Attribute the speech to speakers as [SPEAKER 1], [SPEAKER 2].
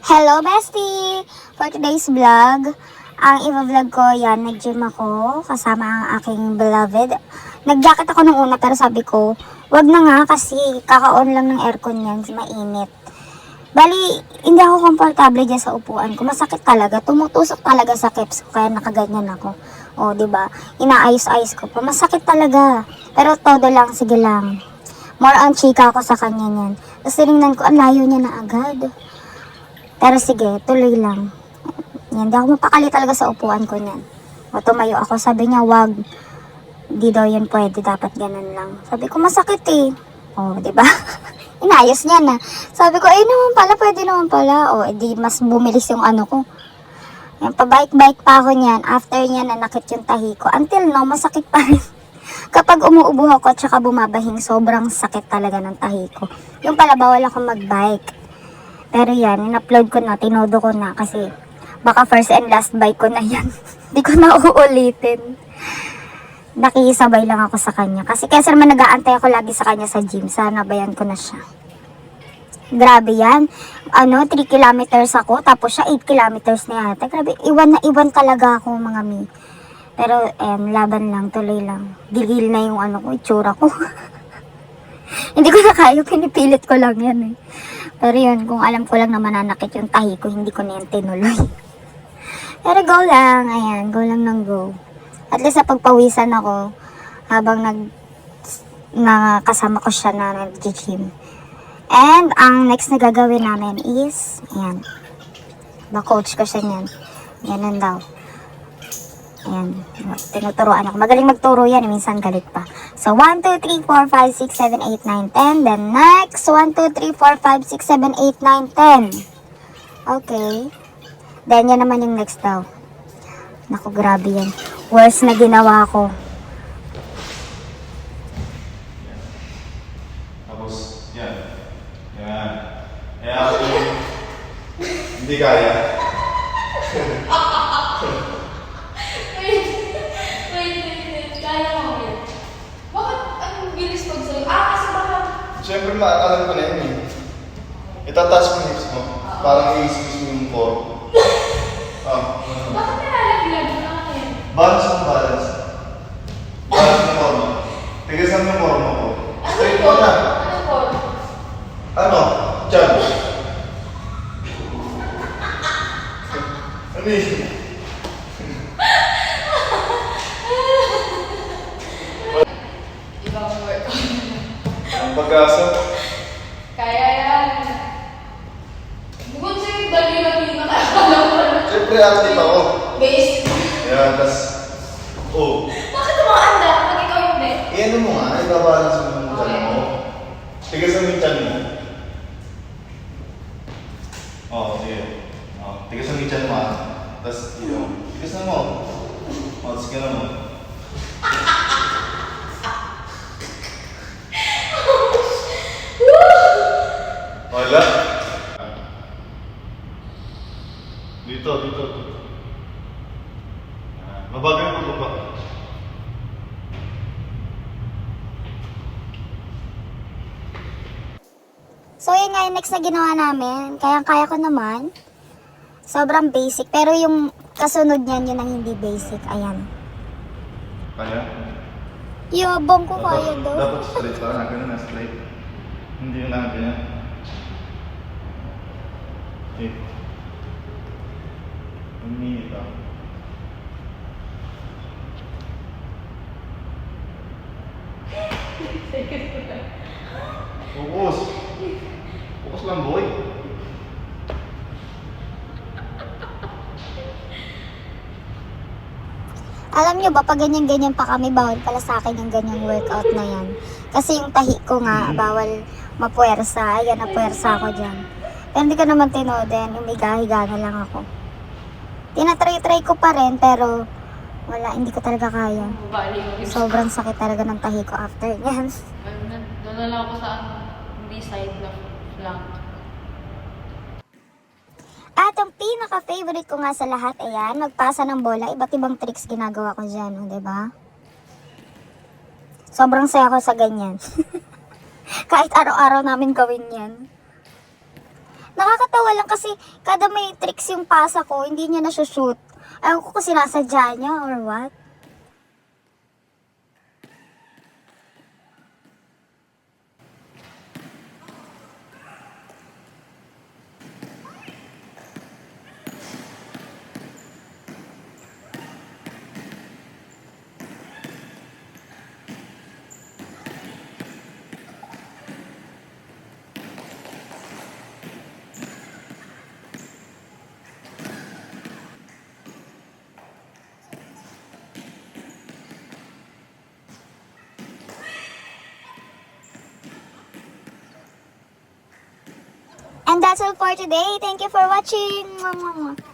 [SPEAKER 1] Hello, bestie! For today's vlog, ang i-vlog ko yan, nag-gym ako kasama ang aking beloved. Nag-jacket ako nung una pero sabi ko, wag na nga kasi kaka-on lang ng aircon yan, mainit. Bali, hindi ako komportable dyan sa upuan ko. Masakit talaga, tumutusok talaga sa caps ko kaya nakaganyan ako. O, diba? Inaayos-ayos ko pa. Masakit talaga. Pero todo lang, sige lang. More on chika ako sa kanya niyan. Tapos tinignan ko, ang layo niya na agad. Pero sige, tuloy lang. Yan, di ako mapakali talaga sa upuan ko niyan. O tumayo ako, sabi niya, wag. Di daw yan pwede, dapat ganun lang. Sabi ko, masakit eh. O, di ba? Inayos niya na. Sabi ko, eh naman pala, pwede naman pala. O, edi mas bumilis yung ano ko. Yan, pabike-bike pa ako niyan. After niya, nanakit yung tahi ko. Until now, masakit pa rin. Kapag umuubo ako at saka bumabahing, sobrang sakit talaga ng tahi ko. Yung pala, bawal ako mag-bike. Pero yan, in-upload ko na, tinodo ko na kasi baka first and last bike ko na yan. Hindi ko na uulitin. Nakikisabay lang ako sa kanya. Kasi kesa naman nag-aantay ako lagi sa kanya sa gym, sana bayan ko na siya. Grabe yan. 3 kilometers ako, tapos siya 8 kilometers na yata. Grabe, iwan na iwan talaga ako mga mi. Pero laban lang, tuloy lang. Gigil na yung itsura ko. Hindi ko na kaya, pinipilit ko lang yan eh. Pero yun, kung alam ko lang na mananakit yung tahi ko, hindi ko na yan tinuloy. Pero go lang, ayan, go lang ng go. At least sa pagpawisan ako, habang kasama ko siya na nag-gym. And ang next na gagawin namin is, ayan, ba-coach ko siya niyan. Ganun daw. Ayan, tinuturuan ako. Magaling magturo yan, minsan galit pa. So, 1, 2, 3, 4, 5, 6, 7, 8, 9, 10. Then next, 1, 2, 3, 4, 5, 6, 7, 8, 9, 10. Okay. Then, yan naman yung next daw. Naku, grabe yan. Worst na ginawa ko.
[SPEAKER 2] Tapos, yan. Yan. Kaya hindi kaya.
[SPEAKER 3] Wait. Kaya mo yun. Bakit ang bilis pag sa'yo? Kasi baka...
[SPEAKER 2] Siyempre, alam ko na yun eh. Itataas mo yung hips mo. Parang i-squeeze mo yung core.
[SPEAKER 3] Bakit nalalaglag mo lang eh?
[SPEAKER 2] Balance mo, balance. Balance mo core mo. Tigasan mo yung core mo ko. Straight mo na.
[SPEAKER 3] Ano po?
[SPEAKER 2] Diyan. Ano yun?
[SPEAKER 3] Ibang workout.
[SPEAKER 2] Ang pag-asa.
[SPEAKER 3] Kaya yan. Bukod sa'yo, bali na pinakakala mo.
[SPEAKER 2] Siyempre, active ako.
[SPEAKER 3] Base.
[SPEAKER 2] Yan, tas...
[SPEAKER 3] Bakit umaanda pag ikaw yung best?
[SPEAKER 2] Ano mo nga, ibabalance mo yung tiyan mo. Tigasan mo yung tiyan mo. Sige. Tigasan mo yung tiyan mo ha. Tapos, tigasan mo. Sige na mo. Wala. Dito. Mabagal mo ito ba?
[SPEAKER 1] So, yun nga yung next na ginawa namin. Kaya ko naman. Sobrang basic. Pero yung kasunod niyan, yun ang hindi basic. Ayan.
[SPEAKER 2] Kaya?
[SPEAKER 1] Yabang ko kaya daw.
[SPEAKER 2] Dapat straight pa. Ganun na straight. Hindi yung ganyan. Okay. Uminit ah. Focus. Focus lang, boy.
[SPEAKER 1] Alam nyo ba, pag ganyan-ganyan pa kami, bawal pala sa akin yung ganyang workout na yan. Kasi yung tahi ko nga, bawal mapuwersa. Ayan, napuwersa ako dyan. Pero hindi ko naman tinoden, humiga-higa na lang ako. Tinatry-try ko pa rin, pero wala, hindi ko talaga kaya.
[SPEAKER 3] Bali mo.
[SPEAKER 1] Sobrang sakit talaga ng tahi ko after yan.
[SPEAKER 3] Doon na lang ako sa B-side na flank.
[SPEAKER 1] At ang pinaka-favorite ko nga sa lahat, ayan, magpasa ng bola. Iba't ibang tricks ginagawa ko dyan, diba? Sobrang saya ko sa ganyan. Kahit araw-araw namin gawin yan. Nakakatawa lang kasi kada may tricks yung pasa ko, hindi niya nasushoot. Ewan ko kung sinasadya niya or what. And that's all for today. Thank you for watching. Mwah, mwah, mwah.